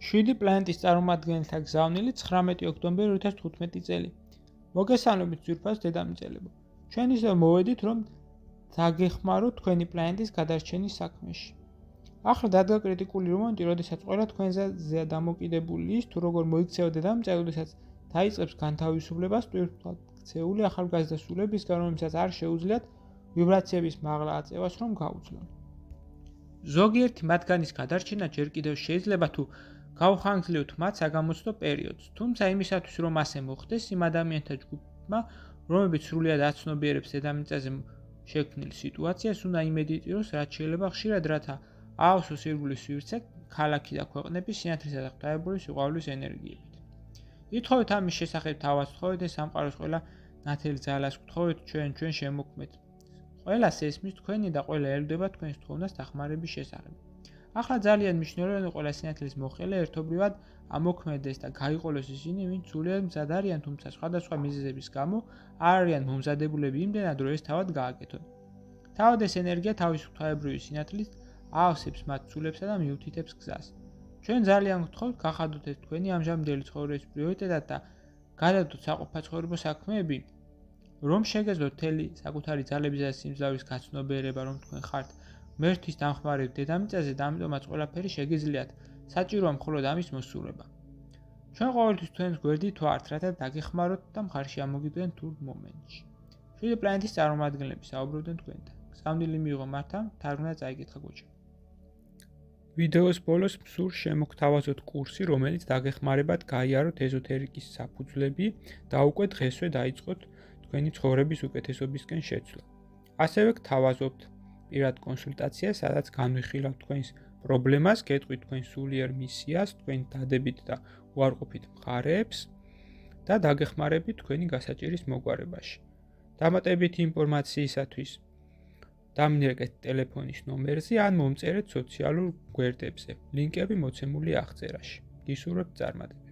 7 პლანეტის წარმომადგენელთა გზავნილი 19 ოქტომბერი 2015 წელი. მოგესალმებით ძვირფას დედამიწელებო. ჩვენ ისევ მოვედით, რომ დაგეხმაროთ თქვენი პლანეტის გადარჩენის საქმეში. ახლა დადგა კრიტიკული მომენტი, როდესაც ყველა თქვენზეა დამოკიდებული ის, თუ როგორ მოიქცევა დედამიწა, როდესაც დაიწყებს განთავისუფლებას ტვირთულად ქცეული ახალგაზრდა სულებისგან, რომელსაც არ შეუძლიათ ვიბრაციების მაღლა აწევას, რომ გაუძლონ. ზოგიერთი მათგანის გადარჩენა ჯერ კიდევ შეიძლება თუ გავხანგრძლივთ მათ საგამოცდო პერიოდს, თუმცა იმისათვის, რომ ასე მოხდეს, იმ ადამიანთა ჯგუფმა, რომლებიც სრულიად აცნობიერებს დედამიწაზე შექმნილ სიტუაციას, უნდა იმედიტიროს რაც შეიძლება ხშირად, რათა აავსოს ირგვლივ სივრცე, ქალაქი და ქვეყნების სინათლისა და ღვთაებრივი სიყვარულის ენერგიებით. ითხოვეთ ამის შესახებ თავას გთხოვეთ და სამყაროს ყველა ნათელი ძალას გთხოვეთ ჩვენ შემოქმედ. ყველას ესმის თქვენი და ყველა ელვდება თქვენს თხოვნას დახმარების შესახებ. ახლა ძალიან მნიშვნელოვანია ყველა სინათლის მოხელე ერთობლივად ამოქმედდეს და გაიყოლოს ისინი, ვინც სულიად მზად არიან, თუმცა სხვადასხვა მიზეზების გამო არ არიან მომზადებულები იმდენად, რომ ეს თავად გააკეთონ. თავად ეს ენერგია თავის ღვთაებრივი სინათლით აავსებს მათ სულებსა და მიუთითებს გზას. ჩვენ ძალიან გთხოვთ, გახადოთ ეს თქვენი ამჟამინდელი ცხოვრების პრიორიტეტად და გადადოთ საყოფაცხოვრებო საქმეები, რომ შეგეძლოთ მთელი საკუთარი ძალების და სიმძლავრის გაცნობიერება, რომ თქვენ ხართ მერთვის დამხმარებ დედამიწაზე და ამიტომაც ყველაფერი შეგიძლიათ, საჭიროა მხოლოდ ამის მოსურვება. ჩვენ ყოველთვის თქვენს გვერდით ვართ, რათა დაგეხმაროთ და მხარში ამოგიდგენ თურმ მომენტში. 7 პლანეტის წარმომადგენლები საუბრობდნენ თქვენთან. გზავნილი მიიღო მართა, თარგმნა და წაიკითხა გოჩა. ვიდეოს ბოლოს მსურს შემოგთავაზოთ კურსი, რომელიც დაგეხმარებათ გაიაროთ ეზოთერიკის საფუძვლები და უკვე დღესვე დაიწყოთ თქვენი ცხოვრების უკეთესობისკენ შეცვლა. ასევე გთავაზობთ პირად კონსულტაციას, სადაც განვიხილავთ თქვენს პრობლემას, გეტყვით თქვენს სულიერ მისიას, თქვენი დადებით და უარყოფით მხარეებს და დაგეხმარებით თქვენი გასაჭირის მოგვარებაში. დამატებითი ინფორმაციისათვის დამნერგეთ ტელეფონის ნომერზე ან მომწერეთ სოციალურ გვერდებზე. ლინკები მოცემულია აღწერაში. გისურვებთ წარმატებას.